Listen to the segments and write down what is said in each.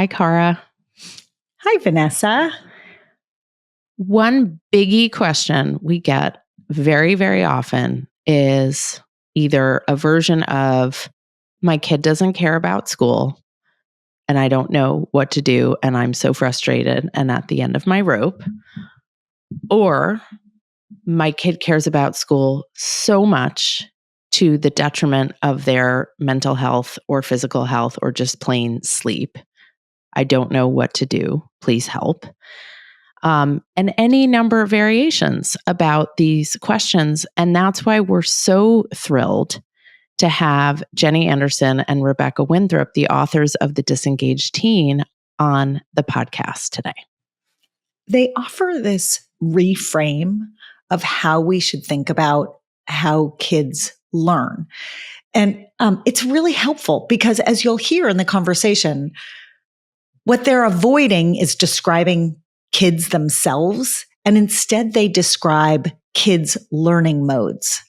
Hi, Cara. Hi, Vanessa. One biggie question we get very, very often is either a version of, my kid doesn't care about school and I don't know what to do and I'm so frustrated and at the end of my rope, or my kid cares about school so much to the detriment of their mental health or physical health or just plain sleep. I don't know what to do. Please help. And any number of variations about these questions. And that's why we're so thrilled to have Jenny Anderson and Rebecca Winthrop, the authors of The Disengaged Teen, on the podcast today. They offer this reframe of how we should think about how kids learn. And it's really helpful because, as you'll hear in the conversation, what they're avoiding is describing kids themselves, and instead they describe kids' learning modes.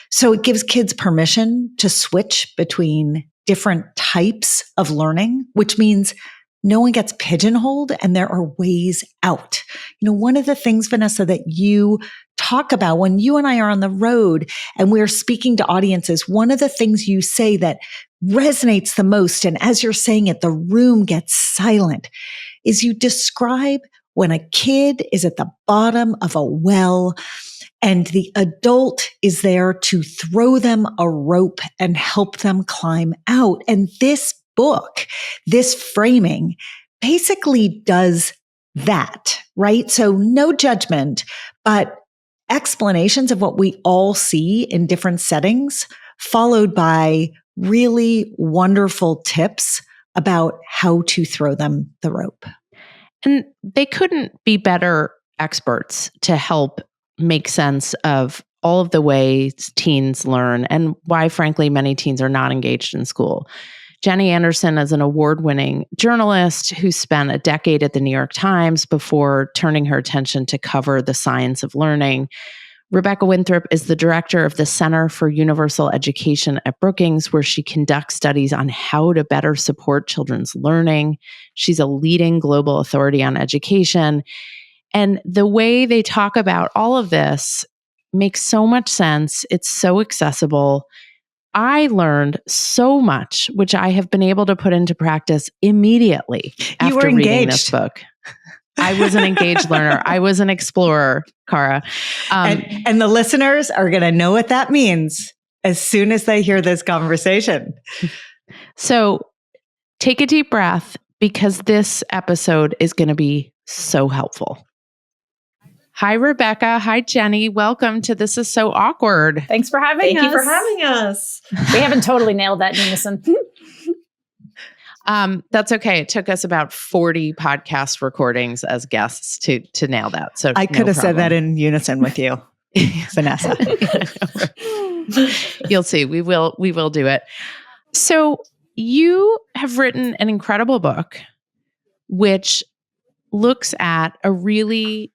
So it gives kids permission to switch between different types of learning, which means no one gets pigeonholed and there are ways out. You know, one of the things, Vanessa, that you talk about when you and I are on the road and we're speaking to audiences, one of the things you say that resonates the most, and as you're saying it, the room gets silent, is you describe when a kid is at the bottom of a well and the adult is there to throw them a rope and help them climb out. And this book, this framing basically does that, right? So no judgment, but explanations of what we all see in different settings, followed by really wonderful tips about how to throw them the rope. And they couldn't be better experts to help make sense of all of the ways teens learn and why, frankly, many teens are not engaged in school. Jenny Anderson is an award-winning journalist who spent a decade at the New York Times before turning her attention to cover the science of learning. Rebecca Winthrop is the director of the Center for Universal Education at Brookings, where she conducts studies on how to better support children's learning. She's a leading global authority on education. And the way they talk about all of this makes so much sense. It's so accessible. I learned so much, which I have been able to put into practice immediately after reading this book. I was an engaged learner. I was an explorer, Cara. And the listeners are going to know what that means as soon as they hear this conversation. So take a deep breath because this episode is going to be so helpful. Hi, Rebecca. Hi, Jenny. Welcome to This Is So Awkward. Thanks for having us. Thank you for having us. We haven't totally nailed that in unison. That's okay. It took us about 40 podcast recordings as guests to nail that. So I could have said that in unison with you, Vanessa. You'll see. We will do it. So you have written an incredible book, which looks at a really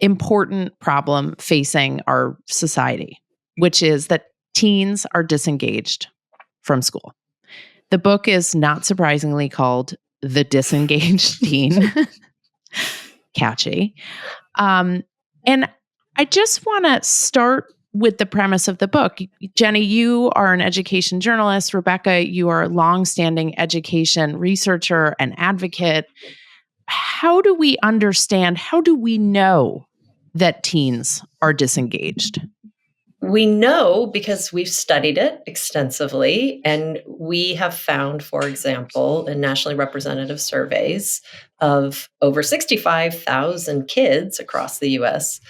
important problem facing our society, which is that teens are disengaged from school. The book is not surprisingly called The Disengaged Teen. Catchy. And I just want to start with the premise of the book. Jenny, you are an education journalist. Rebecca, you are a longstanding education researcher and advocate. How do we understand, how do we know that teens are disengaged? We know because we've studied it extensively, and we have found, for example, in nationally representative surveys of over 65,000 kids across the U.S.,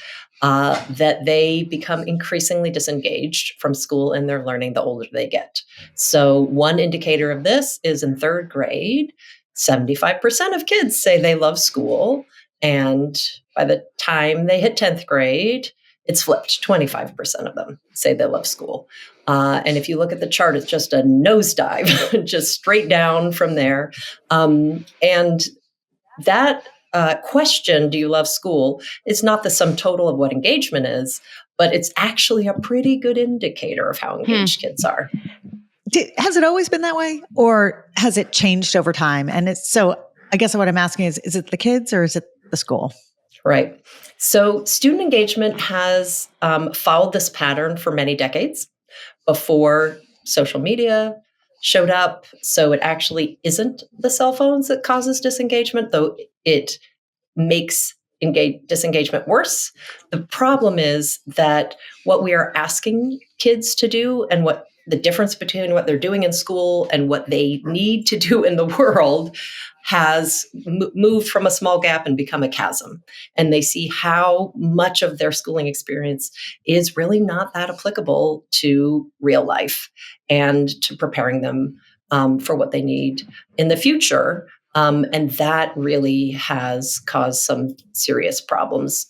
that they become increasingly disengaged from school and their learning the older they get. So one indicator of this is in third grade, 75% of kids say they love school, and by the time they hit 10th grade, it's flipped. 25% of them say they love school. And if you look at the chart, it's just a nosedive, just straight down from there. And that question, do you love school, is not the sum total of what engagement is, but it's actually a pretty good indicator of how engaged kids are. Has it always been that way, or has it changed over time? And it's so I guess what I'm asking is it the kids or is it the school? Right. So student engagement has followed this pattern for many decades before social media showed up. So it actually isn't the cell phones that causes disengagement, though it makes disengagement worse. The problem is that what we are asking kids to do and what the difference between what they're doing in school and what they need to do in the world has moved from a small gap and become a chasm. And they see how much of their schooling experience is really not that applicable to real life and to preparing them for what they need in the future. And that really has caused some serious problems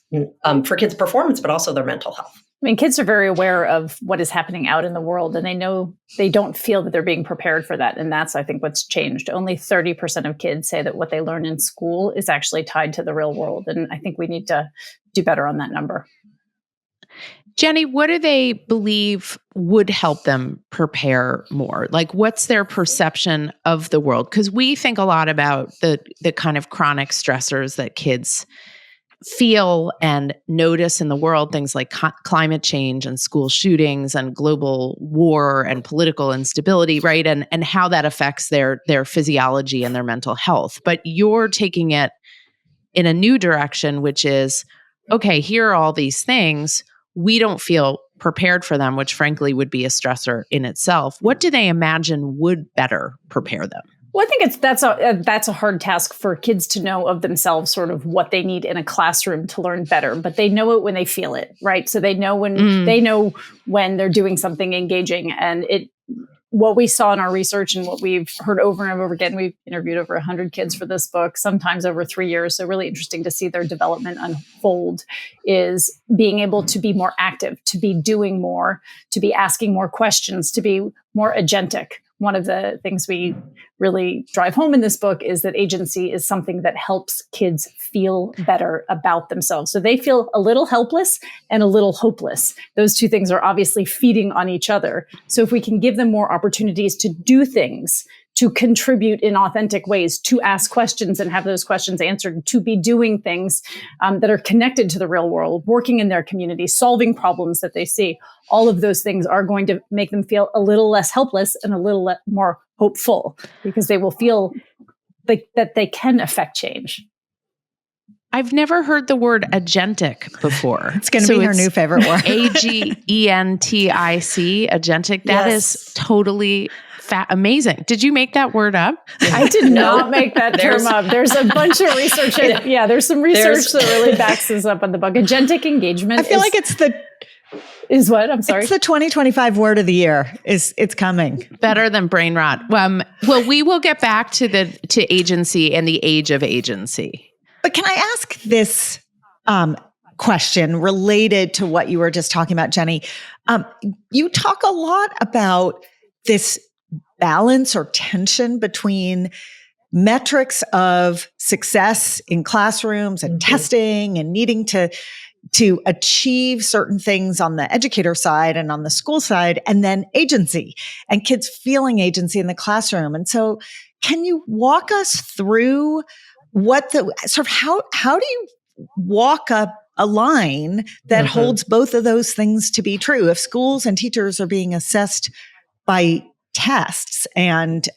for kids' performance, but also their mental health. I mean, kids are very aware of what is happening out in the world, and they know they don't feel that they're being prepared for that. And that's, I think, what's changed. Only 30% of kids say that what they learn in school is actually tied to the real world. And I think we need to do better on that number. Jenny, what do they believe would help them prepare more? Like, what's their perception of the world? Because we think a lot about the kind of chronic stressors that kids feel and notice in the world, things like climate change and school shootings and global war and political instability, right? And how that affects their physiology and their mental health. But you're taking it in a new direction, which is, okay, here are all these things. We don't feel prepared for them, which frankly would be a stressor in itself. What do they imagine would better prepare them? Well, I think that's a hard task for kids to know of themselves, sort of what they need in a classroom to learn better. But they know it when they feel it, right? So they know when they're doing something engaging. And what we saw in our research and what we've heard over and over again, we've interviewed over 100 kids for this book, sometimes over 3 years. So really interesting to see their development unfold is being able to be more active, to be doing more, to be asking more questions, to be more agentic. One of the things we really drive home in this book is that agency is something that helps kids feel better about themselves. So they feel a little helpless and a little hopeless. Those two things are obviously feeding on each other. So if we can give them more opportunities to do things, to contribute in authentic ways, to ask questions and have those questions answered, to be doing things that are connected to the real world, working in their community, solving problems that they see. All of those things are going to make them feel a little less helpless and a little more hopeful because they will feel like that they can affect change. I've never heard the word agentic before. It's going to be her new favorite word. AGENTIC, agentic. That is totally amazing. Did you make that word up? I did not make that term up. There's a bunch of research. There's some research that really backs this up in the book. Agentic engagement. I feel like it's is what? I'm sorry. It's the 2025 word of the year. It's coming. Better than brain rot. Well, we will get back to agency and the age of agency. But can I ask this question related to what you were just talking about, Jenny? You talk a lot about this balance or tension between metrics of success in classrooms and testing and needing to achieve certain things on the educator side and on the school side, and then agency and kids feeling agency in the classroom. And so can you walk us through how do you walk up a line that holds both of those things to be true? If schools and teachers are being assessed by tests and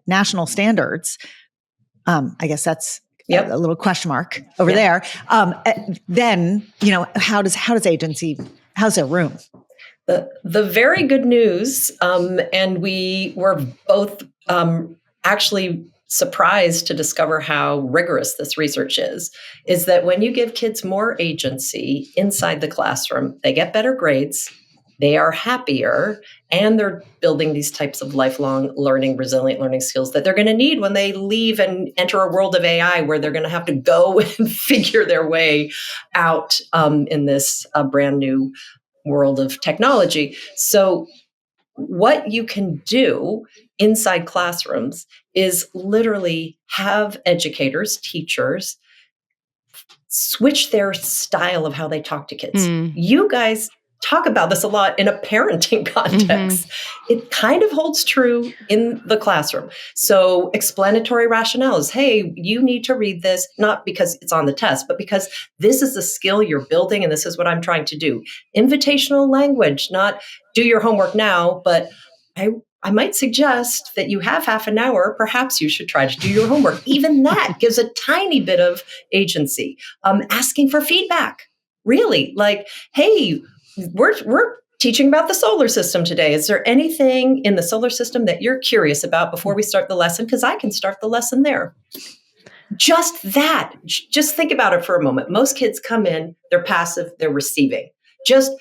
national standards, I guess that's a little question mark over there. Then, how does agency, how's their room? The very good news, and we were both actually surprised to discover how rigorous this research is that when you give kids more agency inside the classroom, they get better grades, they are happier, and they're building these types of lifelong learning, resilient learning skills that they're going to need when they leave and enter a world of AI where they're going to have to go and figure their way out in this brand new world of technology. So what you can do inside classrooms is literally have educators, teachers, switch their style of how they talk to kids. You guys talk about this a lot in a parenting context. It kind of holds true in the classroom. So explanatory rationale is, hey, you need to read this, not because it's on the test, but because this is a skill you're building and this is what I'm trying to do. Invitational language, not do your homework now, but I might suggest that you have half an hour. Perhaps you should try to do your homework. Even that gives a tiny bit of agency. Asking for feedback, really, like, hey, we're teaching about the solar system today. Is there anything in the solar system that you're curious about before we start the lesson? Because I can start the lesson there. Just that. Just think about it for a moment. Most kids come in, they're passive, they're receiving. Just,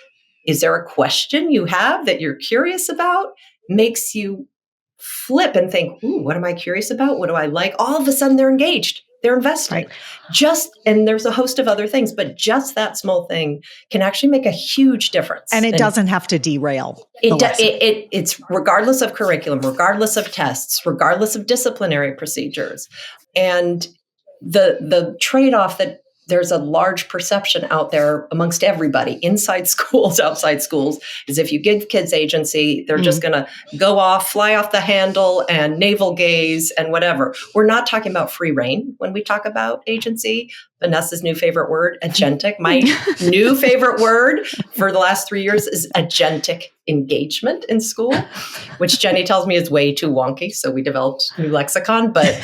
is there a question you have that you're curious about? Makes you flip and think, ooh, what am I curious about? What do I like? All of a sudden they're engaged. They're investing. Right. And there's a host of other things, but just that small thing can actually make a huge difference. And it doesn't have to derail. It's regardless of curriculum, regardless of tests, regardless of disciplinary procedures. And the trade-off that there's a large perception out there amongst everybody, inside schools, outside schools, is if you give kids agency, they're just going to go off, fly off the handle and navel gaze and whatever. We're not talking about free reign when we talk about agency. Vanessa's new favorite word, agentic. My new favorite word for the last 3 years is agentic engagement in school, which Jenny tells me is way too wonky. So we developed new lexicon, but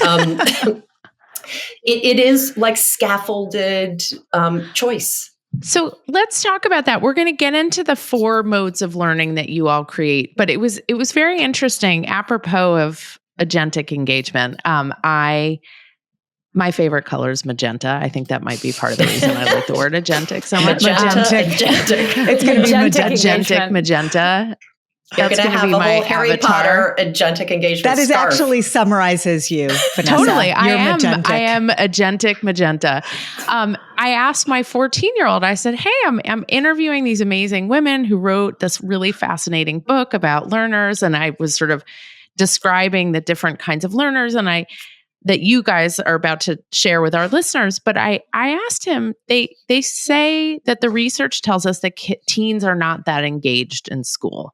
It is like scaffolded choice. So let's talk about that. We're going to get into the 4 modes of learning that you all create, but it was very interesting. Apropos of agentic engagement, my favorite color is magenta. I think that might be part of the reason I like the word agentic so much. Agentic. It's going to be magenta. You're going to have a whole Harry Potter agentic engagement That is scarf. actually summarizes you, Vanessa. Totally. I am agentic magenta. I asked my 14-year-old, I said, hey, I'm interviewing these amazing women who wrote this really fascinating book about learners. And I was sort of describing the different kinds of learners that you guys are about to share with our listeners. But I asked him, they say that the research tells us that teens are not that engaged in school.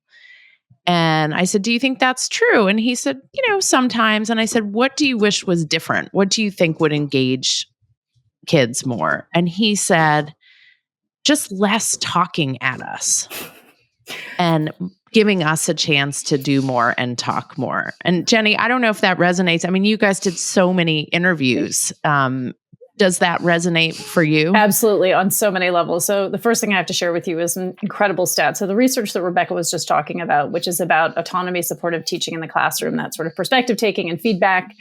And I said, do you think that's true? And he said, sometimes. And I said, what do you wish was different? What do you think would engage kids more? And he said, just less talking at us and giving us a chance to do more and talk more. And Jenny, I don't know if that resonates. I mean, you guys did so many interviews. Does that resonate for you? Absolutely, on so many levels. So the first thing I have to share with you is an incredible stat. So the research that Rebecca was just talking about, which is about autonomy, supportive teaching in the classroom, that sort of perspective taking and feedback.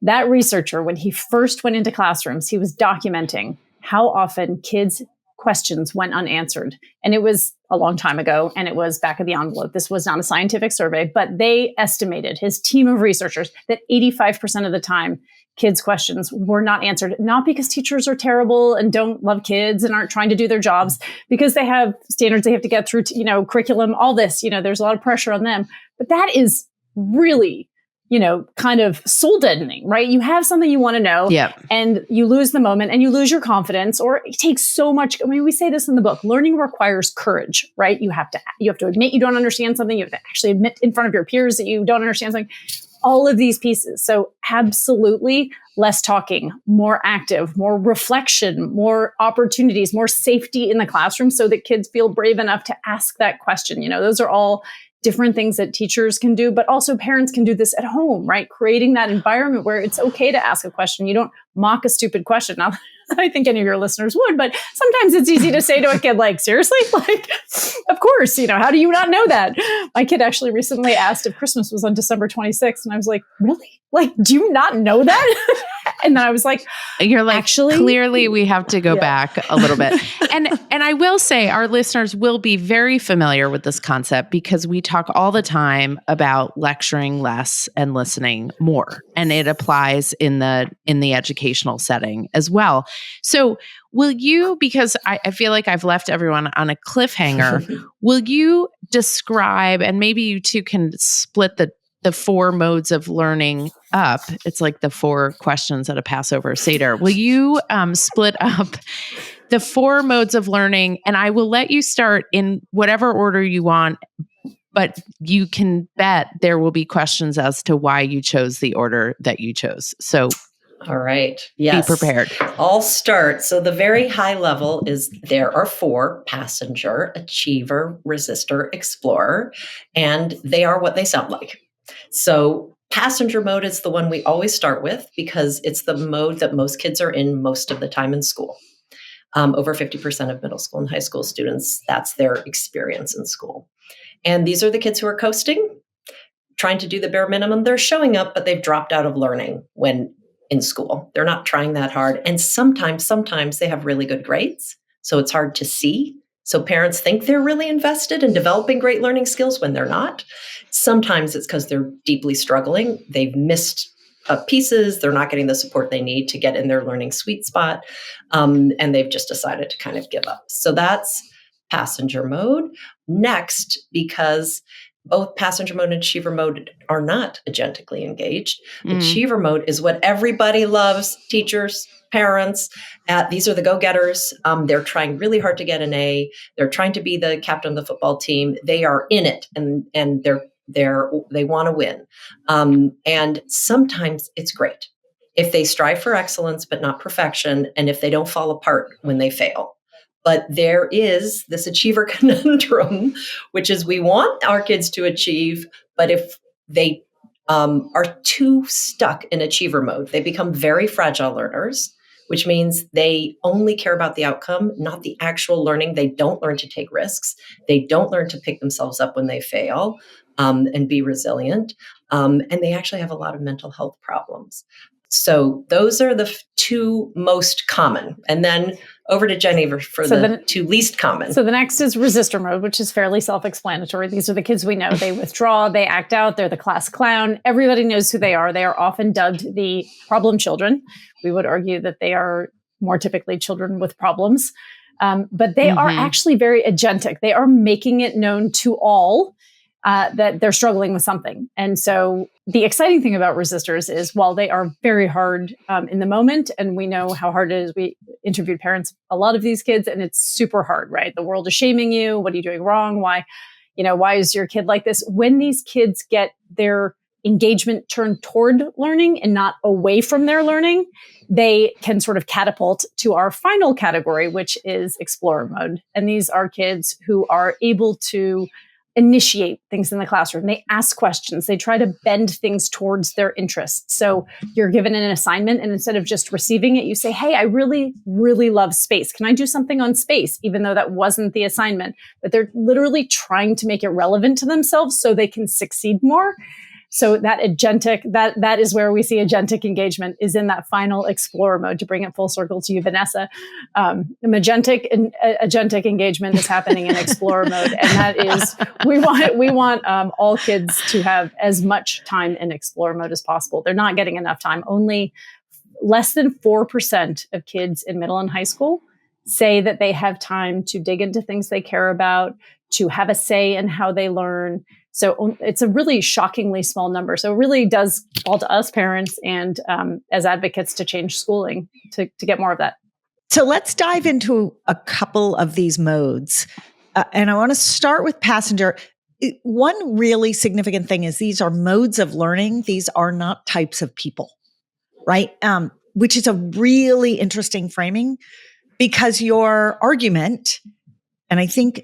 That researcher, when he first went into classrooms, he was documenting how often kids' questions went unanswered. And it was a long time ago, and it was back of the envelope. This was not a scientific survey, but they estimated, his team of researchers, that 85% of the time, kids' questions were not answered, not because teachers are terrible and don't love kids and aren't trying to do their jobs, because they have standards they have to get through, curriculum, all this, there's a lot of pressure on them. But that is really, kind of soul deadening, right? You have something you want to know and you lose the moment and you lose your confidence, or it takes so much. I mean, we say this in the book, learning requires courage, right? You have to admit you don't understand something. You have to actually admit in front of your peers that you don't understand something. All of these pieces. So absolutely less talking, more active, more reflection, more opportunities, more safety in the classroom so that kids feel brave enough to ask that question. Those are all different things that teachers can do, but also parents can do this at home, right? Creating that environment where it's okay to ask a question. You don't mock a stupid question. Now, I think any of your listeners would, but sometimes it's easy to say to a kid, like, seriously? Like, of course, how do you not know that? My kid actually recently asked if Christmas was on December 26th. And I was like, really? Like, do you not know that? And then I was like, you're like, actually, clearly we have to go back a little bit. And I will say our listeners will be very familiar with this concept because we talk all the time about lecturing less and listening more. And it applies in the educational setting as well. So will you, because I feel like I've left everyone on a cliffhanger, will you describe, and maybe you two can split the 4 modes of learning up. It's like the 4 questions at a Passover Seder. Will you split up the 4 modes of learning, and I will let you start in whatever order you want, but you can bet there will be questions as to why you chose the order that you chose. So all right. Yes. be prepared. I'll start. So the very high level is there are 4: passenger, achiever, resistor, explorer, and they are what they sound like. So passenger mode is the one we always start with because it's the mode that most kids are in most of the time in school. Over 50% of middle school and high school students, that's their experience in school. And these are the kids who are coasting, trying to do the bare minimum. They're showing up, but they've dropped out of learning when in school. They're not trying that hard. And sometimes they have really good grades. So it's hard to see. So parents think they're really invested in developing great learning skills when they're not. Sometimes it's because they're deeply struggling. They've missed pieces. They're not getting the support they need to get in their learning sweet spot. And they've just decided to kind of give up. So that's passenger mode. Next, because both passenger mode and achiever mode are not agentically engaged. Achiever mode is what everybody loves, teachers, parents. These are the go-getters. They're trying really hard to get an A. They're trying to be the captain of the football team. They are in it and they want to win. And sometimes it's great if they strive for excellence, but not perfection. And if they don't fall apart when they fail. But there is this achiever conundrum, which is we want our kids to achieve, but if they are too stuck in achiever mode, they become very fragile learners, which means they only care about the outcome, not the actual learning. They don't learn to take risks. They don't learn to pick themselves up when they fail and be resilient. And they actually have a lot of mental health problems. So those are the 2 most common. And then over to Jenny for the 2 least common. So the next is resistor mode, which is fairly self-explanatory. These are the kids we know. They withdraw, they act out, they're the class clown. Everybody knows who they are. They are often dubbed the problem children. We would argue that they are more typically children with problems. But they are actually very agentic. They are making it known to all that they're struggling with something. And so the exciting thing about resistors is while they are very hard in the moment, and we know how hard it is, we interviewed parents, a lot of these kids, and it's super hard, right? The world is shaming you. What are you doing wrong? Why is your kid like this? When these kids get their engagement turned toward learning and not away from their learning, they can sort of catapult to our final category, which is explorer mode. And these are kids who are able to initiate things in the classroom. They ask questions. They try to bend things towards their interests. So you're given an assignment, and instead of just receiving it, you say, hey, I really, really love space. Can I do something on space? Even though that wasn't the assignment, but they're literally trying to make it relevant to themselves so they can succeed more. So that agentic, that is where we see agentic engagement, is in that final explorer mode. To bring it full circle to you, Vanessa, magentic and agentic engagement is happening in explorer mode, and that is we want all kids to have as much time in explorer mode as possible. They're not getting enough time. Only less than 4% of kids in middle and high school say that they have time to dig into things they care about, to have a say in how they learn. So it's a really shockingly small number. So it really does fall to us parents and as advocates to change schooling to get more of that. So let's dive into a couple of these modes. And I want to start with passenger. One really significant thing is these are modes of learning. These are not types of people, right? Which is a really interesting framing, because your argument, and I think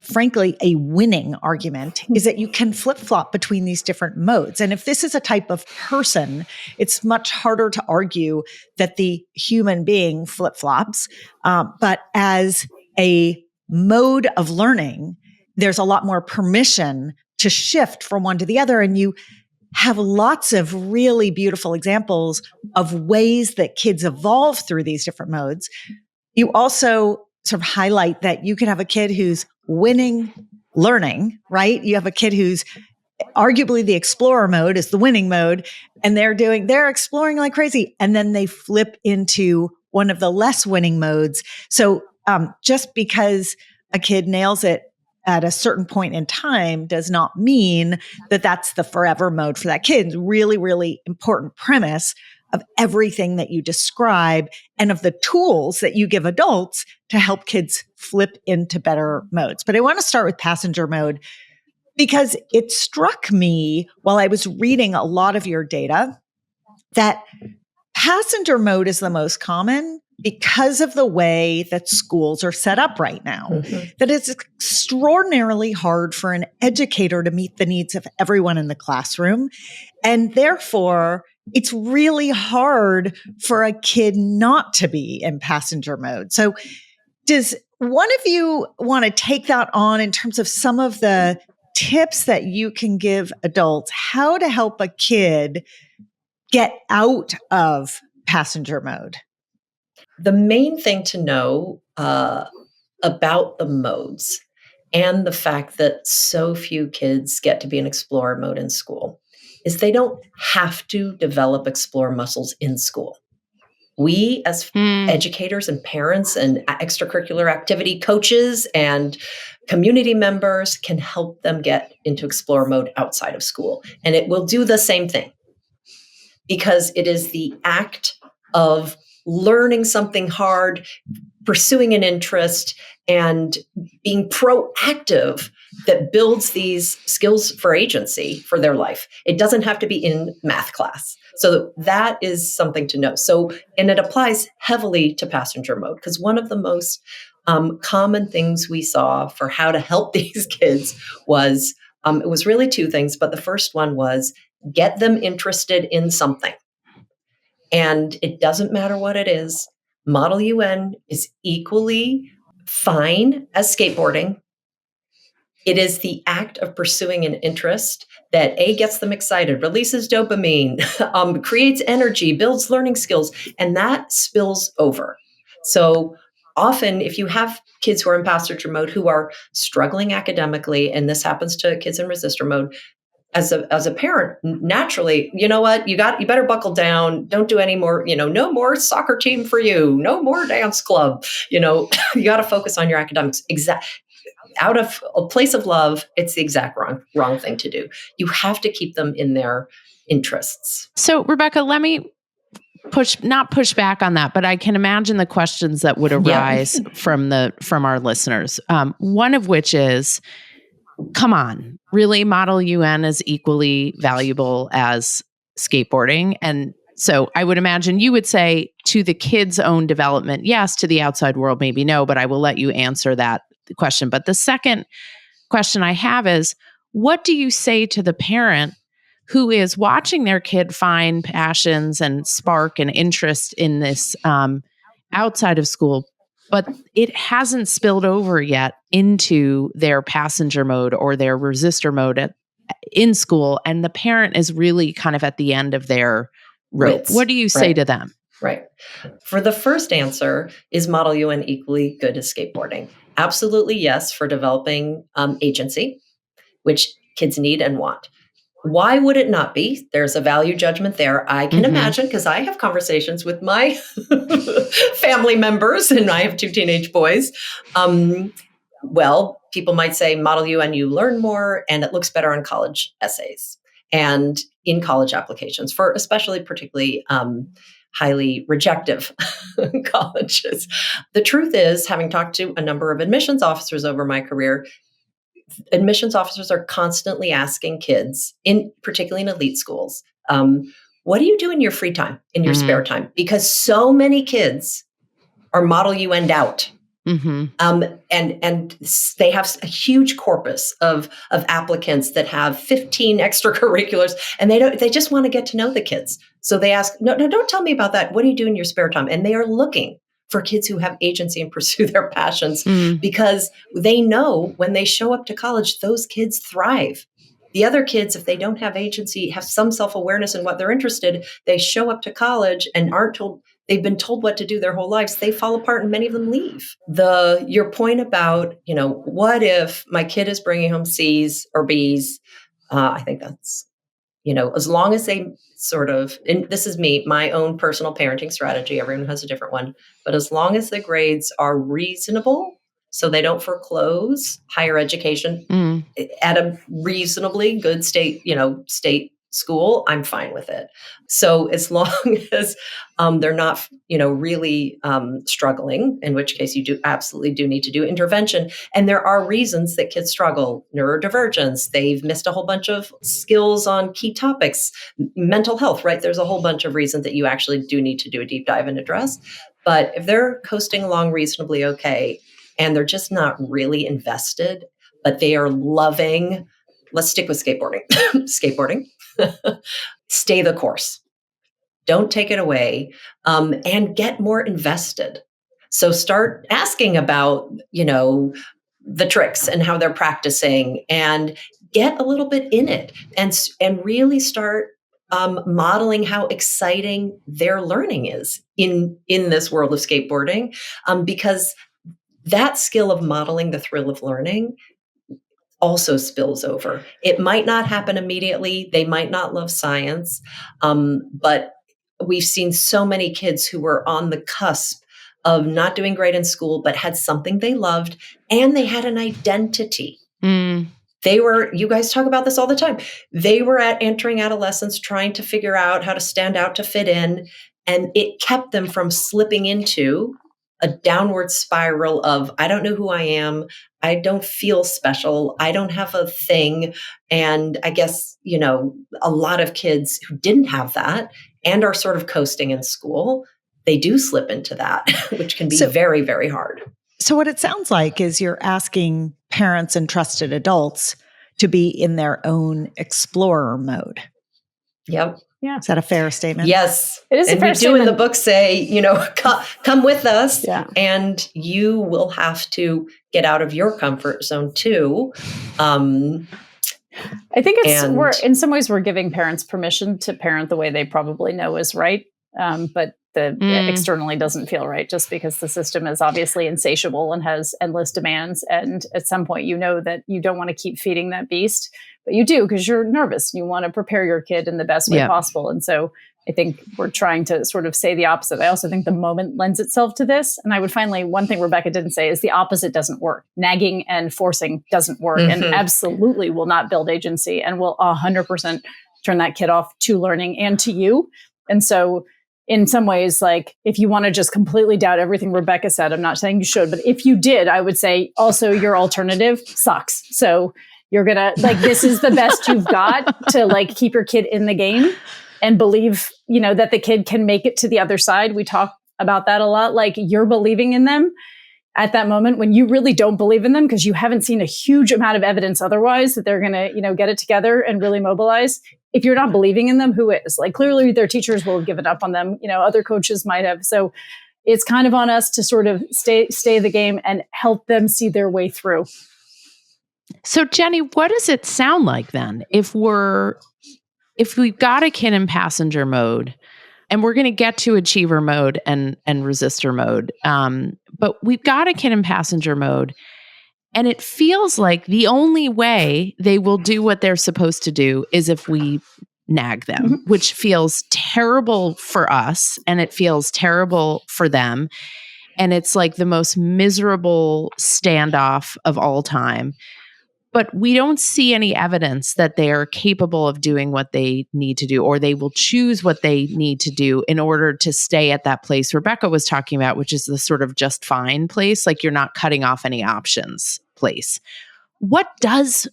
frankly, a winning argument, is that you can flip-flop between these different modes. And if this is a type of person, it's much harder to argue that the human being flip-flops. But as a mode of learning, there's a lot more permission to shift from one to the other. And you have lots of really beautiful examples of ways that kids evolve through these different modes. You also sort of highlight that you can have a kid who's winning learning, right? You have a kid who's arguably the explorer mode is the winning mode, and they're exploring like crazy. And then they flip into one of the less winning modes. So just because a kid nails it at a certain point in time does not mean that that's the forever mode for that kid. Really, really important premise. of everything that you describe and of the tools that you give adults to help kids flip into better modes. But I want to start with passenger mode because it struck me while I was reading a lot of your data that passenger mode is the most common because of the way that schools are set up right now, that it's extraordinarily hard for an educator to meet the needs of everyone in the classroom. And therefore, it's really hard for a kid not to be in passenger mode. So does one of you want to take that on in terms of some of the tips that you can give adults, how to help a kid get out of passenger mode? The main thing to know about the modes and the fact that so few kids get to be in explorer mode in school is they don't have to develop explore muscles in school. We as educators and parents and extracurricular activity coaches and community members can help them get into explorer mode outside of school. And it will do the same thing because it is the act of learning something hard, pursuing an interest, and being proactive that builds these skills for agency for their life. It doesn't have to be in math class. So that is something to know. So, and it applies heavily to passenger mode because one of the most common things we saw for how to help these kids was, it was really two things, but the first one was get them interested in something. And it doesn't matter what it is. Model UN is equally fine as skateboarding. It is the act of pursuing an interest that gets them excited, releases dopamine, creates energy, builds learning skills, and that spills over. So often if you have kids who are in passenger mode who are struggling academically, and this happens to kids in resistor mode, as a parent, naturally, you know what, you better buckle down. Don't do any more, no more soccer team for you, no more dance club. You got to focus on your academics. Out of a place of love, it's the exact wrong thing to do. You have to keep them in their interests. So, Rebecca, let me not push back on that, but I can imagine the questions that would arise from our listeners. One of which is, come on, really, Model UN is equally valuable as skateboarding. And so I would imagine you would say to the kid's own development, yes, to the outside world, maybe no, but I will let you answer that question. But the second question I have is, what do you say to the parent who is watching their kid find passions and spark and interest in this outside of school, but it hasn't spilled over yet into their passenger mode or their resistor mode in school, and the parent is really kind of at the end of their rope? What do you say to them? Right. For the first answer, is Model UN equally good as skateboarding? Absolutely yes, for developing agency, which kids need and want. Why would it not be? There's a value judgment there. I can imagine, because I have conversations with my family members, and I have two teenage boys. Well, people might say Model UN, you learn more, and it looks better on college essays and in college applications for especially particularly highly rejective colleges. The truth is, having talked to a number of admissions officers over my career, admissions officers are constantly asking kids, particularly in elite schools, what do you do in your free time, in your spare time? Because so many kids are Model UN'd out. And they have a huge corpus of applicants that have 15 extracurriculars, and they just want to get to know the kids. So they ask, no, don't tell me about that. What do you do in your spare time? And they are looking for kids who have agency and pursue their passions because they know when they show up to college, those kids thrive. The other kids, if they don't have agency, have some self-awareness in what they're interested in, they show up to college and aren't told, they've been told what to do their whole lives, they fall apart and many of them leave. Your point about, what if my kid is bringing home C's or B's? I think that's, as long as they sort of, and this is my own personal parenting strategy, everyone has a different one, but as long as the grades are reasonable, so they don't foreclose higher education at a reasonably good state school, I'm fine with it. So as long as they're not, really struggling, in which case you absolutely need to do intervention. And there are reasons that kids struggle: neurodivergence, they've missed a whole bunch of skills on key topics, mental health, right? There's a whole bunch of reasons that you actually do need to do a deep dive and address. But if they're coasting along reasonably okay, and they're just not really invested, but they are loving, let's stick with skateboarding, stay the course. Don't take it away, and get more invested. So start asking about, the tricks and how they're practicing, and get a little bit in it, and really start modeling how exciting their learning is in this world of skateboarding, because that skill of modeling the thrill of learning also spills over. It might not happen immediately. They might not love science, but we've seen so many kids who were on the cusp of not doing great in school, but had something they loved, and they had an identity. You guys talk about this all the time. They were entering adolescence, trying to figure out how to stand out, to fit in, and it kept them from slipping into a downward spiral of, I don't know who I am. I don't feel special. I don't have a thing. And I guess, a lot of kids who didn't have that and are sort of coasting in school, they do slip into that, which can be very, very hard. So what it sounds like is you're asking parents and trusted adults to be in their own explorer mode. Yep. Yeah. Is that a fair statement? Yes. It is and a fair we statement. do in the book say, come with us, and you will have to get out of your comfort zone too. I think in some ways we're giving parents permission to parent the way they probably know is right. But externally doesn't feel right, just because the system is obviously insatiable and has endless demands. And at some point, that you don't want to keep feeding that beast, but you do because you're nervous. You want to prepare your kid in the best way possible. And so I think we're trying to sort of say the opposite. I also think the moment lends itself to this. And I would finally, one thing Rebecca didn't say is the opposite doesn't work. Nagging and forcing doesn't work, and absolutely will not build agency, and will 100% turn that kid off to learning and to you. And so in some ways, like, if you want to just completely doubt everything Rebecca said, I'm not saying you should, but if you did, I would say also your alternative sucks. So you're going to, this is the best you've got to keep your kid in the game and believe, that the kid can make it to the other side. We talk about that a lot. You're believing in them at that moment when you really don't believe in them because you haven't seen a huge amount of evidence otherwise that they're going to, get it together and really mobilize. If you're not believing in them, who is? Clearly their teachers will have given up on them. Other coaches might have. So it's kind of on us to sort of stay the game and help them see their way through. So Jenny, what does it sound like then? If we've got a kid in passenger mode, and we're going to get to achiever mode and resistor mode, but we've got a kid in passenger mode, and it feels like the only way they will do what they're supposed to do is if we nag them, which feels terrible for us, and it feels terrible for them. And it's like the most miserable standoff of all time. But we don't see any evidence that they are capable of doing what they need to do, or they will choose what they need to do in order to stay at that place Rebecca was talking about, which is the sort of just fine place, like you're not cutting off any options place. What does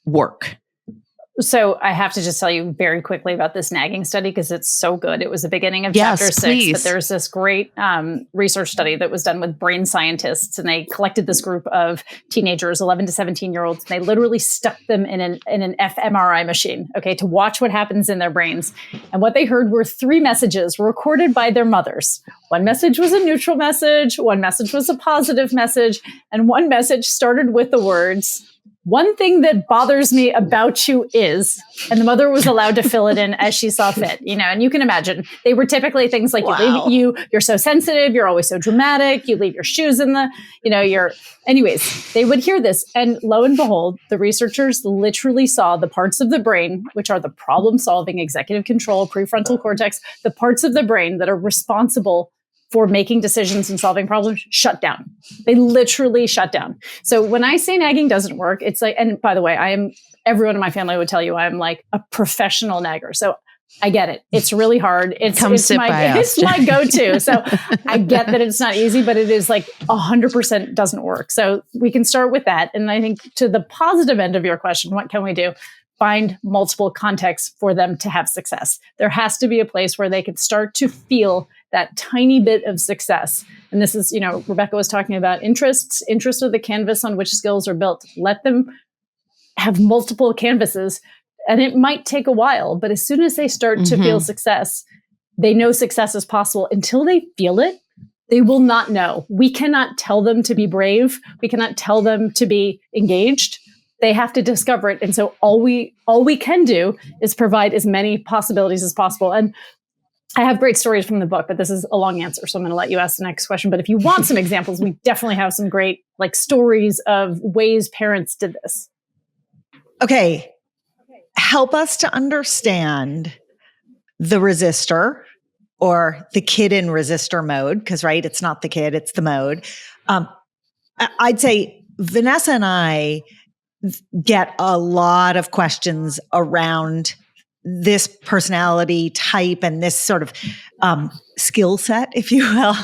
work? So I have to just tell you very quickly about this nagging study because it's so good. It was the beginning of chapter 6, please. But there's this great research study that was done with brain scientists, and they collected this group of teenagers, 11 to 17-year-olds, and they literally stuck them in an fMRI machine, to watch what happens in their brains. And what they heard were 3 messages recorded by their mothers. One message was a neutral message, one message was a positive message, and one message started with the words, "One thing that bothers me about you is," and the mother was allowed to fill it in as she saw fit, and you can imagine they were typically things like, you're so sensitive, you're always so dramatic, you leave your shoes in anyways, they would hear this. And lo and behold, the researchers literally saw the parts of the brain, which are the problem solving, executive control, prefrontal cortex, the parts of the brain that are responsible for making decisions and solving problems shut down. They literally shut down. So when I say nagging doesn't work, it's like, and by the way, everyone in my family would tell you I'm like a professional nagger. So I get it. It's really hard. It's my go-to. So I get that it's not easy, but it is like 100% doesn't work. So we can start with that. And I think to the positive end of your question, what can we do? Find multiple contexts for them to have success. There has to be a place where they can start to feel that tiny bit of success. And this is, Rebecca was talking about interests. Interests are the canvas on which skills are built. Let them have multiple canvases. And it might take a while, but as soon as they start to feel success, they know success is possible. Until they feel it, they will not know. We cannot tell them to be brave. We cannot tell them to be engaged. They have to discover it. And so all we can do is provide as many possibilities as possible. And I have great stories from the book, but this is a long answer. So I'm going to let you ask the next question. But if you want some examples, we definitely have some great stories of ways parents did this. Okay. Help us to understand the resistor or the kid in resistor mode. Because, right, it's not the kid, it's the mode. I'd say Vanessa and I get a lot of questions around this personality type and this sort of skill set, if you will.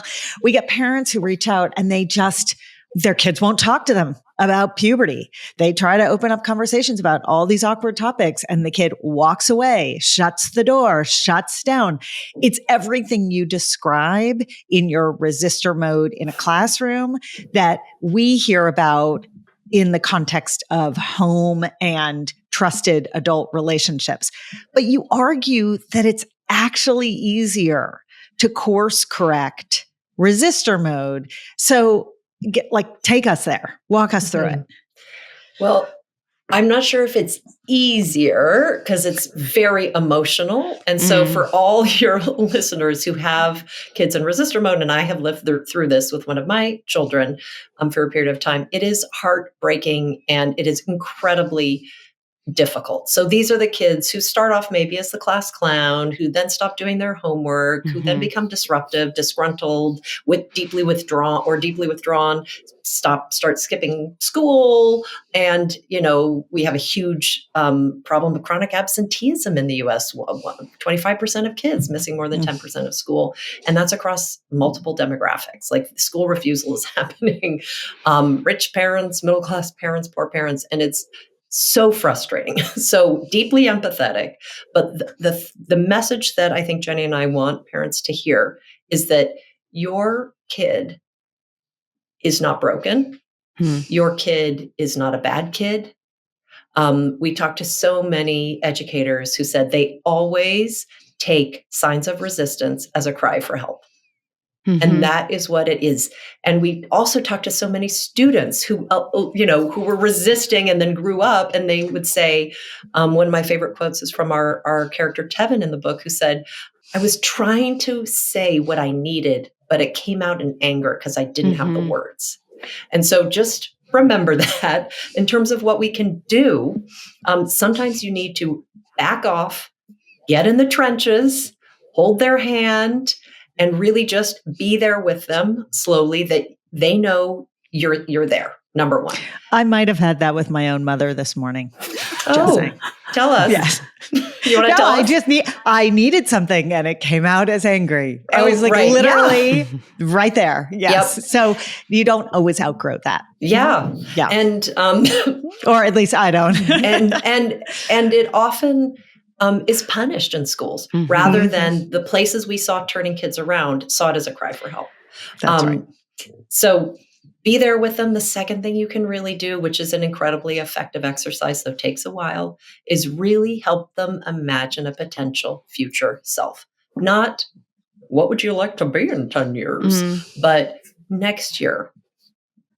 We get parents who reach out and their kids won't talk to them about puberty. They try to open up conversations about all these awkward topics and the kid walks away, shuts the door, shuts down. It's everything you describe in your resistor mode in a classroom that we hear about in the context of home and trusted adult relationships. But you argue that it's actually easier to course correct resistor mode. So take us there, walk us through it. Well, I'm not sure if it's easier because it's very emotional. And so for all your listeners who have kids in resistor mode, and I have lived through this with one of my children for a period of time, it is heartbreaking and it is incredibly difficult. So these are the kids who start off maybe as the class clown, who then stop doing their homework, who then become disruptive, disgruntled, deeply withdrawn, start skipping school. And, we have a huge problem with chronic absenteeism in the US. 25% of kids missing more than 10% of school. And that's across multiple demographics. Like school refusal is happening. Rich parents, middle-class parents, poor parents. And it's so frustrating, so deeply empathetic. But the message that I think Jenny and I want parents to hear is that your kid is not broken. Your kid is not a bad kid. We talked to so many educators who said they always take signs of resistance as a cry for help. And that is what it is. And we also talked to so many students who were resisting and then grew up, and they would say, one of my favorite quotes is from our character Tevin in the book, who said, I was trying to say what I needed, but it came out in anger because I didn't have the words. And so just remember that in terms of what we can do, sometimes you need to back off, get in the trenches, hold their hand, and really just be there with them slowly, that they know you're there. Number one. I might have had that with my own mother this morning. Oh, tell us. Yes. You want to tell us? I needed something and it came out as angry. I was literally right there. Yes. Yep. So you don't always outgrow that. Yeah. Yeah. And, or at least I don't. and it often is punished in schools rather than the places we saw turning kids around saw it as a cry for help. That's right. So be there with them. The second thing you can really do, which is an incredibly effective exercise, though takes a while, is really help them imagine a potential future self. Not what would you like to be in 10 years, but next year,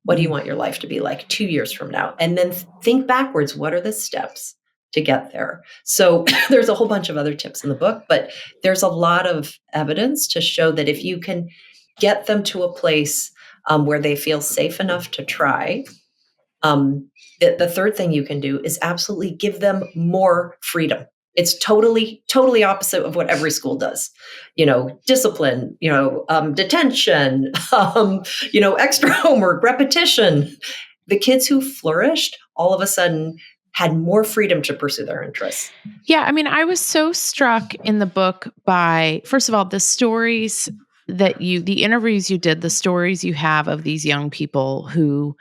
what do you want your life to be like 2 years from now? And then think backwards. What are the steps to get there? So there's a whole bunch of other tips in the book, but there's a lot of evidence to show that if you can get them to a place where they feel safe enough to try, the third thing you can do is absolutely give them more freedom. It's totally, totally opposite of what every school does. Discipline, detention, extra homework, repetition. The kids who flourished all of a sudden had more freedom to pursue their interests. Yeah. I mean, I was so struck in the book by, first of all, the stories the interviews you did, the stories you have of these young people who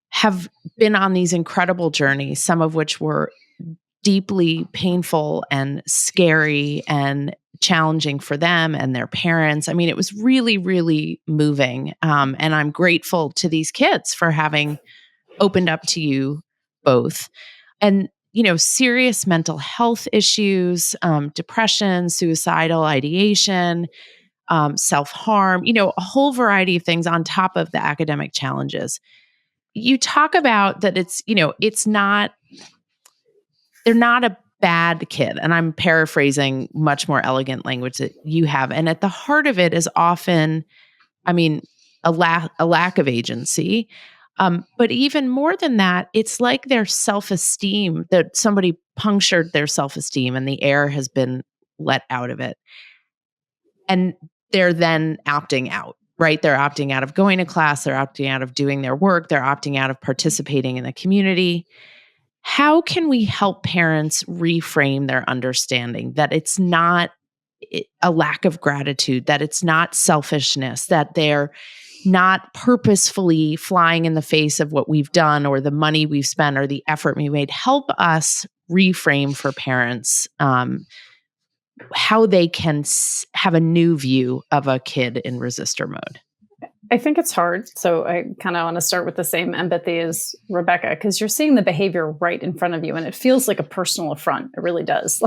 have been on these incredible journeys, some of which were deeply painful and scary and challenging for them and their parents. I mean, it was really, really moving. And I'm grateful to these kids for having opened up to you both. And, serious mental health issues, depression, suicidal ideation, self-harm, a whole variety of things on top of the academic challenges. You talk about that they're not a bad kid. And I'm paraphrasing much more elegant language that you have. And at the heart of it is often, a lack of agency. But even more than that, it's like their self-esteem, that somebody punctured their self-esteem and the air has been let out of it. And they're then opting out, right? They're opting out of going to class. They're opting out of doing their work. They're opting out of participating in the community. How can we help parents reframe their understanding that it's not a lack of gratitude, that it's not selfishness, that they're not purposefully flying in the face of what we've done or the money we've spent or the effort we made? Help us reframe for parents how they can have a new view of a kid in resistor mode. I think it's hard. So I kind of want to start with the same empathy as Rebecca, because you're seeing the behavior right in front of you and it feels like a personal affront. It really does.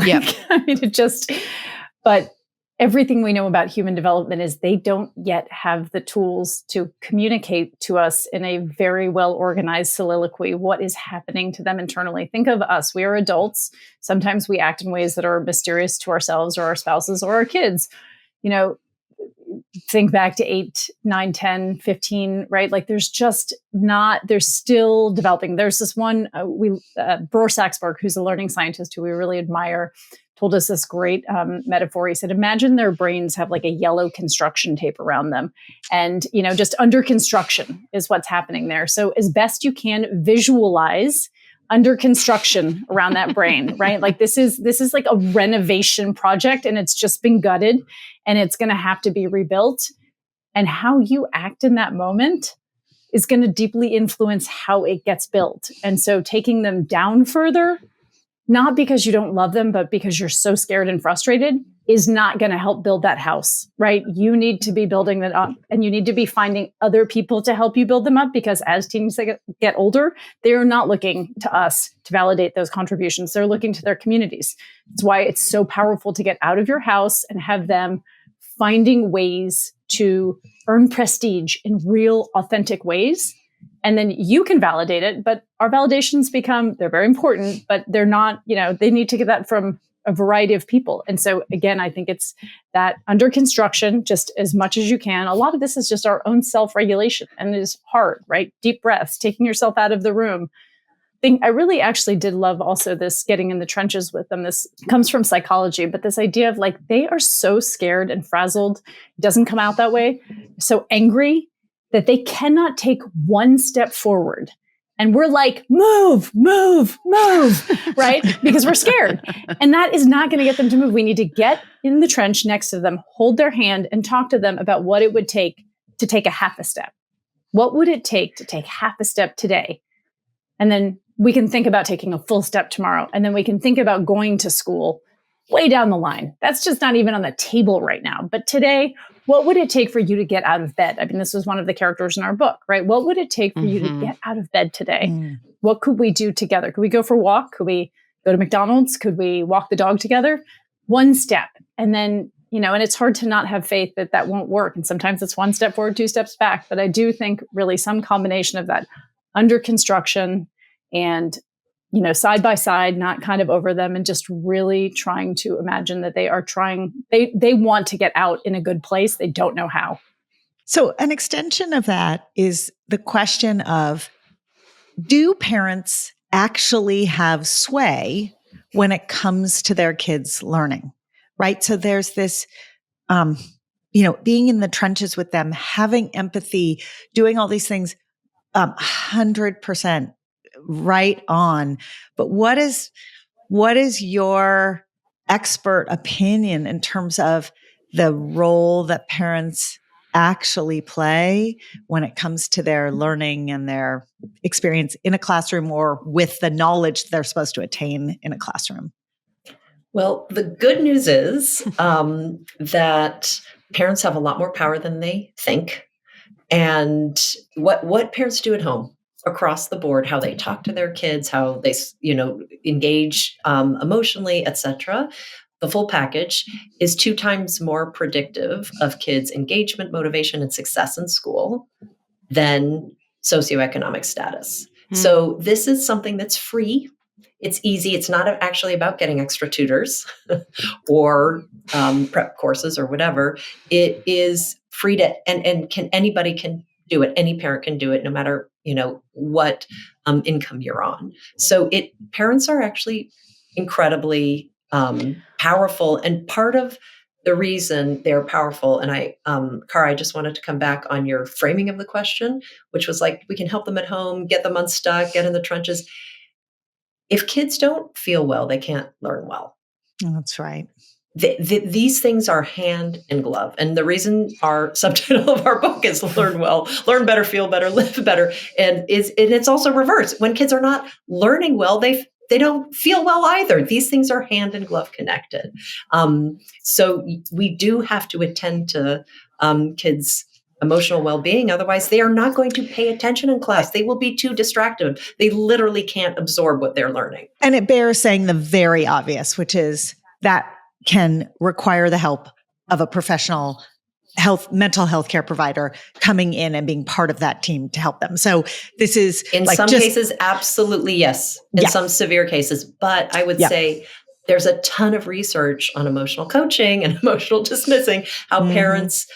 But everything we know about human development is they don't yet have the tools to communicate to us in a very well organized soliloquy what is happening to them internally. Think of us. We are adults. Sometimes we act in ways that are mysterious to ourselves or our spouses or our kids. Think back to 8, 9, 10, 15, right? Like they're still developing. There's this one, Bror Saxberg, who's a learning scientist who we really admire, told us this great metaphor. He said, imagine their brains have like a yellow construction tape around them. And, just under construction is what's happening there. So as best you can visualize under construction around that brain, right? Like this is like a renovation project and it's just been gutted and it's going to have to be rebuilt. And how you act in that moment is going to deeply influence how it gets built. And so taking them down further, not because you don't love them, but because you're so scared and frustrated, is not going to help build that house, right? You need to be building that up and you need to be finding other people to help you build them up, because as teens get older, they're not looking to us to validate those contributions. They're looking to their communities. That's why it's so powerful to get out of your house and have them finding ways to earn prestige in real, authentic ways. And then you can validate it, but our validations they're very important, but they're not, they need to get that from a variety of people. And so again, I think it's that under construction, just as much as you can. A lot of this is just our own self-regulation, and it is hard, right? Deep breaths, taking yourself out of the room. I really actually did love also this getting in the trenches with them. This comes from psychology, but this idea of like, they are so scared and frazzled. It doesn't come out that way. So angry that they cannot take one step forward. And we're like, move, right? Because we're scared. And that is not going to get them to move. We need to get in the trench next to them, hold their hand and talk to them about what it would take to take a half a step. What would it take to take half a step today? And then we can think about taking a full step tomorrow. And then we can think about going to school way down the line. That's just not even on the table right now. But today, what would it take for you to get out of bed? I mean, this was one of the characters in our book, right? What would it take for you to get out of bed today? What could we do together? Could we go for a walk? Could we go to McDonald's? Could we walk the dog together? One step. And then, and it's hard to not have faith that that won't work. And sometimes it's one step forward, two steps back. But I do think really some combination of that under construction and side by side, not kind of over them, and just really trying to imagine that they are trying, they want to get out in a good place. They don't know how. So an extension of that is the question of, do parents actually have sway when it comes to their kids learning, right? So there's this, being in the trenches with them, having empathy, doing all these things, 100% right on. But what is your expert opinion in terms of the role that parents actually play when it comes to their learning and their experience in a classroom or with the knowledge they're supposed to attain in a classroom? Well, the good news is that parents have a lot more power than they think. And what parents do at home across the board, how they talk to their kids, how they engage emotionally, etc. The full package is 2 times more predictive of kids' engagement, motivation, and success in school than socioeconomic status. So this is something that's free. It's easy. It's not actually about getting extra tutors or prep courses or whatever. It is free to, and anybody can do it. Any parent can do it, no matter what income you're on. So parents are actually incredibly powerful, and part of the reason they're powerful. And Cara, I just wanted to come back on your framing of the question, which was like, we can help them at home, get them unstuck, get in the trenches. If kids don't feel well, they can't learn well. That's right. These things are hand in glove. And the reason our subtitle of our book is Learn Well, Learn Better, Feel Better, Live Better. And it's also reverse. When kids are not learning well, they don't feel well either. These things are hand in glove connected. So we do have to attend to kids' emotional well-being. Otherwise, they are not going to pay attention in class. They will be too distracted. They literally can't absorb what they're learning. And it bears saying the very obvious, which is that can require the help of a professional mental health care provider coming in and being part of that team to help them. So this is in some cases, absolutely yes. In some severe cases, but I would say there's a ton of research on emotional coaching and emotional dismissing, how parents,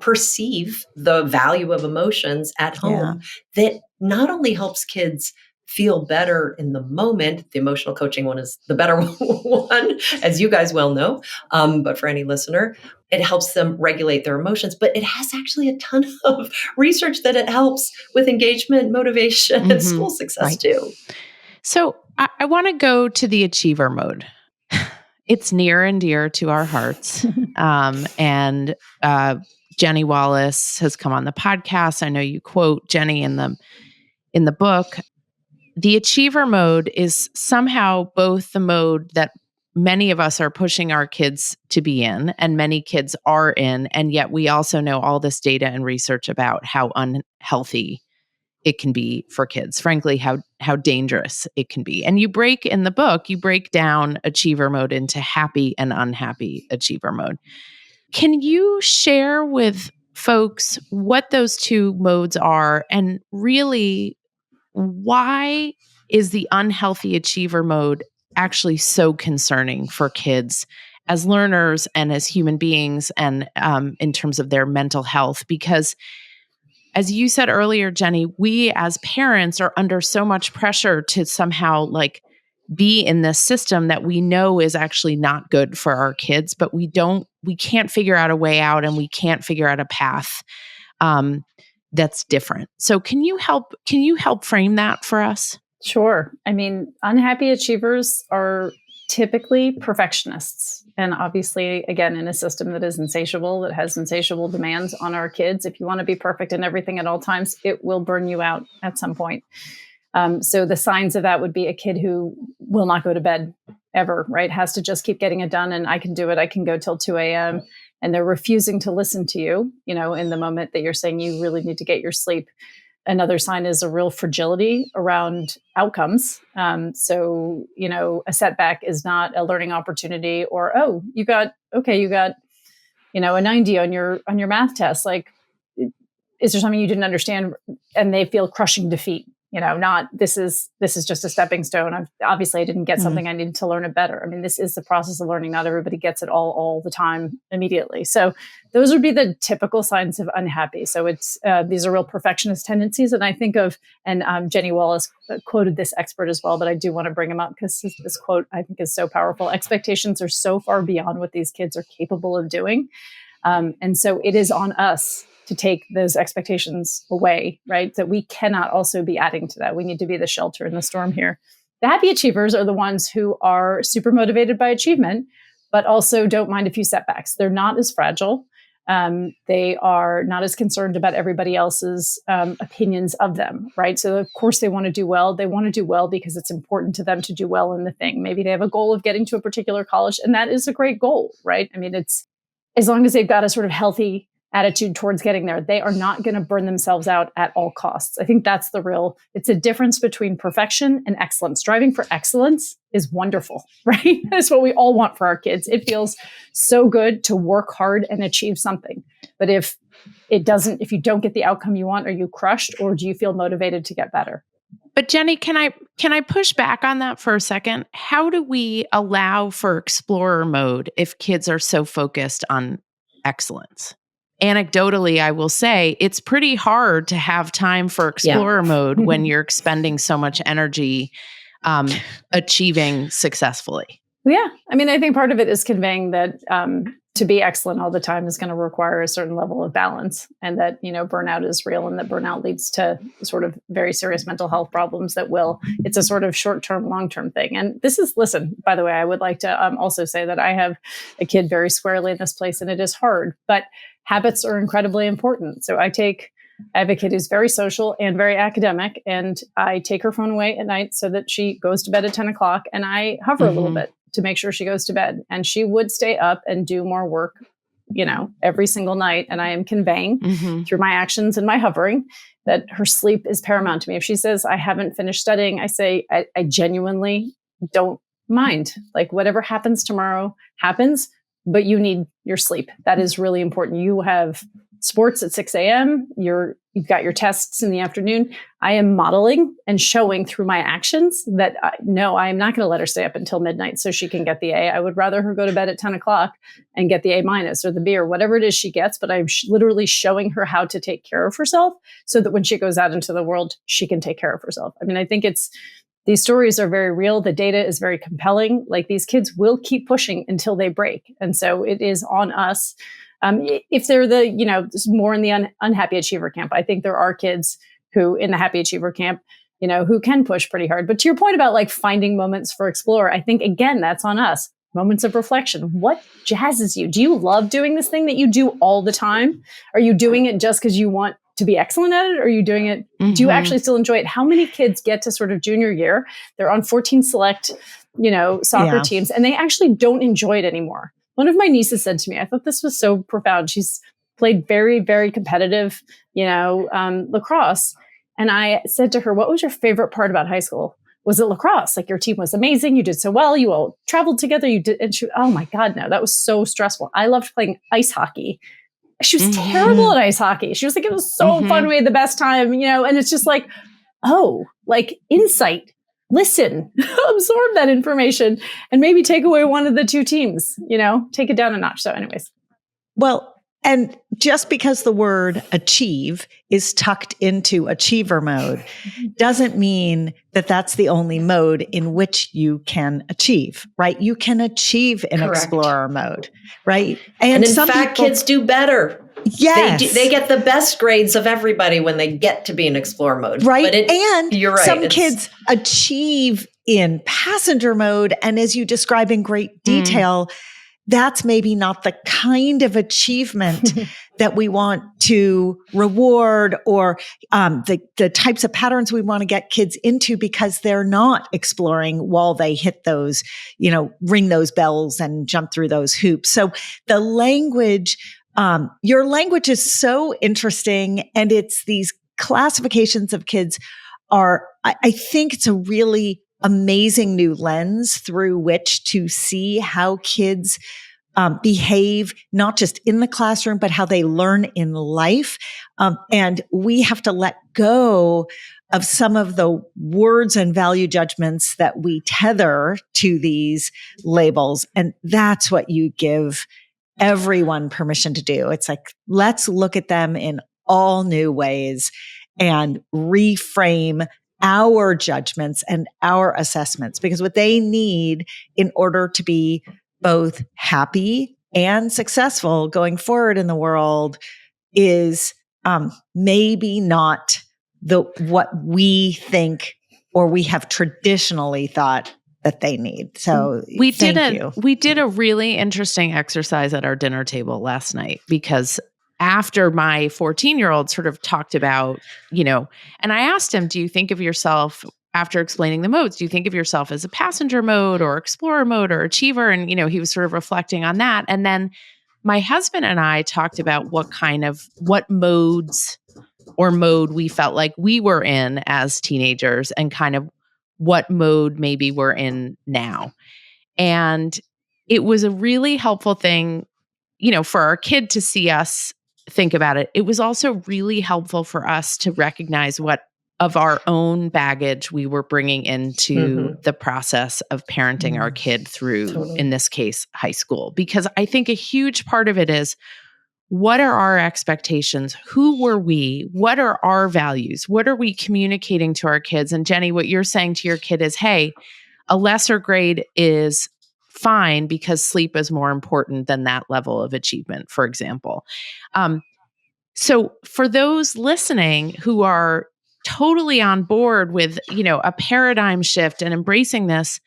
perceive the value of emotions at home that not only helps kids feel better in the moment. The emotional coaching one is the better one, as you guys well know. But for any listener, it helps them regulate their emotions. But it has actually a ton of research that it helps with engagement, motivation, and school success too. So I want to go to the achiever mode. It's near and dear to our hearts. And Jenny Wallace has come on the podcast. I know you quote Jenny in the book. The achiever mode is somehow both the mode that many of us are pushing our kids to be in, and many kids are in, and yet we also know all this data and research about how unhealthy it can be for kids, frankly, how dangerous it can be. And you break down achiever mode into happy and unhappy achiever mode. Can you share with folks what those 2 modes are, and really why is the unhealthy achiever mode actually so concerning for kids as learners and as human beings, and in terms of their mental health? Because as you said earlier, Jenny, we as parents are under so much pressure to somehow be in this system that we know is actually not good for our kids, but we can't figure out a way out, and we can't figure out a path that's different. So can you help frame that for us? Sure. I mean, unhappy achievers are typically perfectionists. And obviously, again, in a system that is insatiable, that has insatiable demands on our kids, if you want to be perfect in everything at all times, it will burn you out at some point. So the signs of that would be a kid who will not go to bed ever, right? Has to just keep getting it done. And I can do it. I can go till 2 a.m. And they're refusing to listen to you, in the moment that you're saying you really need to get your sleep. Another sign is a real fragility around outcomes. So, a setback is not a learning opportunity, or, oh, you got, a 90 on your math test. Like, is there something you didn't understand? And they feel crushing defeat not this is just a stepping stone. Obviously I didn't get something, I needed to learn it better. I mean, this is the process of learning. Not everybody gets it all the time immediately. So those would be the typical signs of unhappy. So it's these are real perfectionist tendencies. And I think of, and Jenny Wallace quoted this expert as well, but I do want to bring him up because this quote I think is so powerful. Expectations are so far beyond what these kids are capable of doing. And so it is on us to take those expectations away, right? That we cannot also be adding to that. We need to be the shelter in the storm here. The happy achievers are the ones who are super motivated by achievement, but also don't mind a few setbacks. They're not as fragile. They are not as concerned about everybody else's opinions of them, right? So of course they want to do well. They want to do well because it's important to them to do well in the thing. Maybe they have a goal of getting to a particular college, and that is a great goal, right? I mean, it's as long as they've got a sort of healthy attitude towards getting there, they are not going to burn themselves out at all costs. I think that's it's a difference between perfection and excellence. Striving for excellence is wonderful, right? That's what we all want for our kids. It feels so good to work hard and achieve something. But if you don't get the outcome you want, are you crushed, or do you feel motivated to get better? But Jenny, can I push back on that for a second? How do we allow for explorer mode if kids are so focused on excellence? Anecdotally, I will say it's pretty hard to have time for explorer mode when you're expending so much energy achieving successfully. Yeah. I mean, I think part of it is conveying that to be excellent all the time is going to require a certain level of balance, and that, burnout is real, and that burnout leads to sort of very serious mental health problems it's a sort of short-term, long-term thing. And listen, by the way, I would like to also say that I have a kid very squarely in this place, and it is hard, but habits are incredibly important. So I have a kid who's very social and very academic, and I take her phone away at night so that she goes to bed at 10 o'clock, and I hover a little bit to make sure she goes to bed. And she would stay up and do more work, every single night. And I am conveying through my actions and my hovering that her sleep is paramount to me. If she says, I haven't finished studying, I say, I genuinely don't mind. Like, whatever happens tomorrow happens, but you need your sleep. That is really important. You have sports at 6 a.m. You've got your tests in the afternoon. I am modeling and showing through my actions that no, I am not going to let her stay up until midnight so she can get the A. I would rather her go to bed at 10 o'clock and get the A- or the B or whatever it is she gets. But I'm literally showing her how to take care of herself so that when she goes out into the world, she can take care of herself. I mean, I think these stories are very real. The data is very compelling. Like, these kids will keep pushing until they break. And so it is on us. If they're more in the unhappy achiever camp, I think there are kids who in the happy achiever camp, who can push pretty hard. But to your point about like finding moments for explorer, I think, again, that's on us. Moments of reflection. What jazzes you? Do you love doing this thing that you do all the time? Are you doing it just because you want to be excellent at it? Or are you doing it? Do you actually still enjoy it? How many kids get to sort of junior year? They're on 14 select, soccer teams, and they actually don't enjoy it anymore. One of my nieces said to me, I thought this was so profound. She's played very, very competitive, lacrosse. And I said to her, what was your favorite part about high school? Was it lacrosse? Like, your team was amazing. You did so well. You all traveled together. You did. And oh my God, no, that was so stressful. I loved playing ice hockey. She was terrible at ice hockey. She was like, it was so fun. We had the best time, and it's just like, oh, like insight. Listen, absorb that information and maybe take away one of the two teams, take it down a notch. So anyways. Well, and just because the word achieve is tucked into achiever mode doesn't mean that that's the only mode in which you can achieve, right? You can achieve in explorer mode, right? And in fact, kids do better. Yes. They get the best grades of everybody when they get to be in explorer mode. Right. And you're right, some kids achieve in passenger mode. And as you describe in great detail, that's maybe not the kind of achievement that we want to reward, or the types of patterns we want to get kids into, because they're not exploring while they hit those, ring those bells and jump through those hoops. So the language, your language is so interesting, and it's these classifications of kids I think it's a really amazing new lens through which to see how kids behave, not just in the classroom, but how they learn in life. And we have to let go of some of the words and value judgments that we tether to these labels. And that's what you give everyone permission to do. It's like, let's look at them in all new ways and reframe our judgments and our assessments, because what they need in order to be both happy and successful going forward in the world is maybe not what we think or we have traditionally thought that they need. So we did a really interesting exercise at our dinner table last night, because after my 14-year-old sort of talked about, and I asked him, do you think of yourself, after explaining the modes, do you think of yourself as a passenger mode or explorer mode or achiever? And, he was sort of reflecting on that. And then my husband and I talked about what modes or mode we felt like we were in as teenagers and kind of what mode maybe we're in now. And it was a really helpful thing, for our kid to see us think about it. It was also really helpful for us to recognize what of our own baggage we were bringing into the process of parenting our kid through, in this case, high school. Because I think a huge part of it is, what are our expectations? Who were we? What are our values? What are we communicating to our kids? And Jenny, what you're saying to your kid is, hey, a lesser grade is fine because sleep is more important than that level of achievement, for example. So for those listening who are totally on board with, a paradigm shift and embracing this,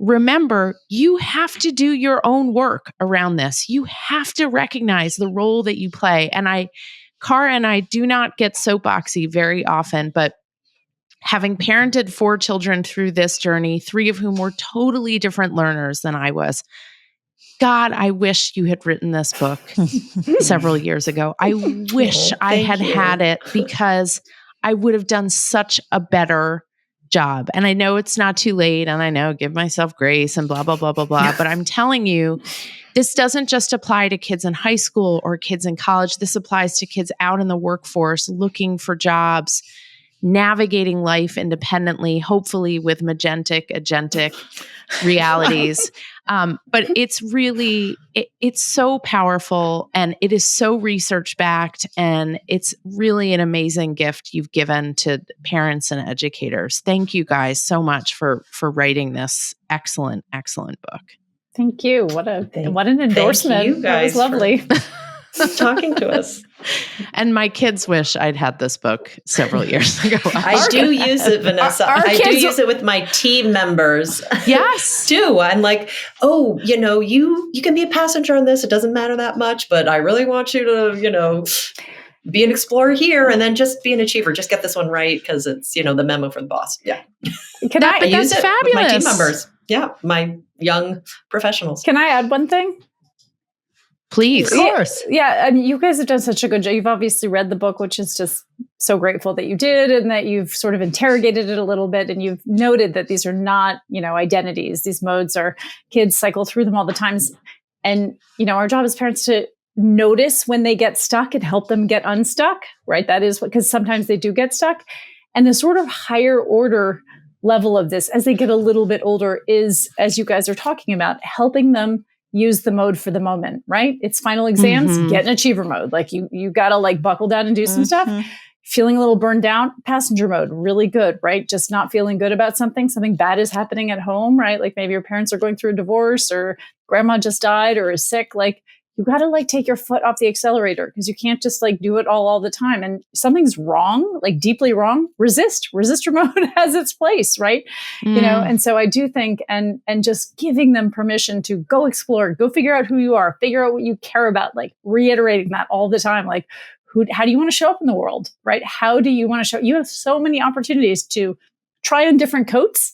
remember, you have to do your own work around this. You have to recognize the role that you play. And Cara and I do not get soapboxy very often, but having parented 4 children through this journey, 3 of whom were totally different learners than I was, God, I wish you had written this book several years ago. I wish I had it, because I would have done such a better job. And I know it's not too late, and I know give myself grace and blah, blah, blah, blah, blah. But I'm telling you, this doesn't just apply to kids in high school or kids in college. This applies to kids out in the workforce, looking for jobs, navigating life independently, hopefully with agentic realities. But it's really, it's so powerful, and it is so research backed, and it's really an amazing gift you've given to parents and educators. Thank you guys so much for writing this excellent book. Thank you. What an endorsement. Thank you guys, that was lovely. Talking to us. And my kids wish I'd had this book several years ago. I do use it, Vanessa. I do use it with my team members. Yes. too. I'm like, oh, you can be a passenger on this. It doesn't matter that much, but I really want you to, be an explorer here and then just be an achiever. Just get this one right, because it's, the memo from the boss. Yeah. I use it fabulous. With my team members. Yeah. My young professionals. Can I add one thing? Please. Of course. Yeah. And you guys have done such a good job. You've obviously read the book, which is just so grateful that you did, and that you've sort of interrogated it a little bit. And you've noted that these are not, identities. These modes are, kids cycle through them all the times. And, our job as parents to notice when they get stuck and help them get unstuck, right? That is because sometimes they do get stuck. And the sort of higher order level of this, as they get a little bit older, is, as you guys are talking about, helping them use the mode for the moment, right? It's final exams, get in achiever mode. Like you got to buckle down and do some stuff. Feeling a little burned down, passenger mode, really good, right? Just not feeling good about something bad is happening at home, right? Like maybe your parents are going through a divorce, or grandma just died or is sick. You got to take your foot off the accelerator, because you can't just do it all the time. And something's wrong, deeply wrong. Resistor mode has its place, right? And so I do think, and just giving them permission to go explore, go figure out who you are, figure out what you care about, reiterating that all the time. How do you want to show up in the world, right? How do you want to show? You have so many opportunities to try on different coats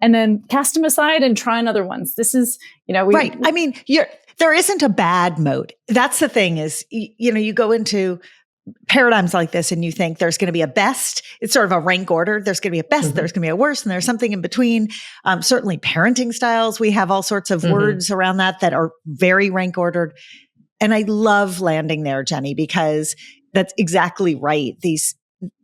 and then cast them aside and try on other ones. This is, right. I mean, there isn't a bad mode. That's the thing is, you go into paradigms like this and you think there's going to be a best, it's sort of a rank order. There's going to be a best, there's going to be a worst, and there's something in between. Certainly parenting styles, we have all sorts of words around that are very rank ordered. And I love landing there, Jenny, because that's exactly right.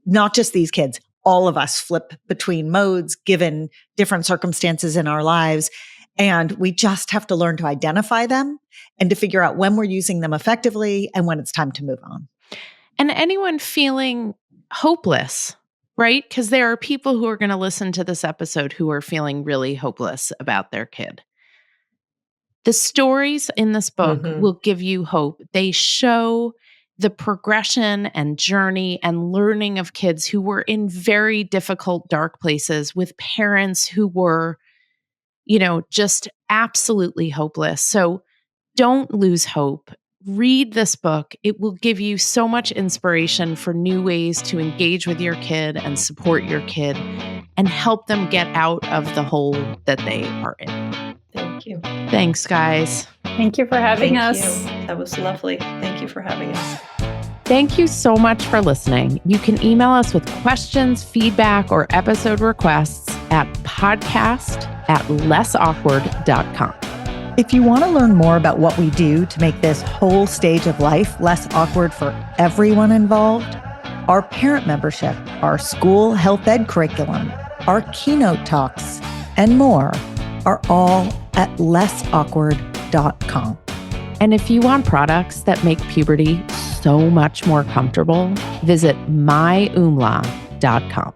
Not just these kids, all of us flip between modes given different circumstances in our lives. And we just have to learn to identify them and to figure out when we're using them effectively and when it's time to move on. And anyone feeling hopeless, right? Because there are people who are going to listen to this episode who are feeling really hopeless about their kid. The stories in this book will give you hope. They show the progression and journey and learning of kids who were in very difficult, dark places with parents who were, just absolutely hopeless. So don't lose hope. Read this book. It will give you so much inspiration for new ways to engage with your kid and support your kid and help them get out of the hole that they are in. Thank you. Thanks, guys. Thank you for having us. That was lovely. Thank you for having us. Thank you so much for listening. You can email us with questions, feedback, or episode requests at podcast@lessawkward.com. If you want to learn more about what we do to make this whole stage of life less awkward for everyone involved, our parent membership, our school health ed curriculum, our keynote talks, and more are all at lessawkward.com. And if you want products that make puberty so much more comfortable, visit myumla.com.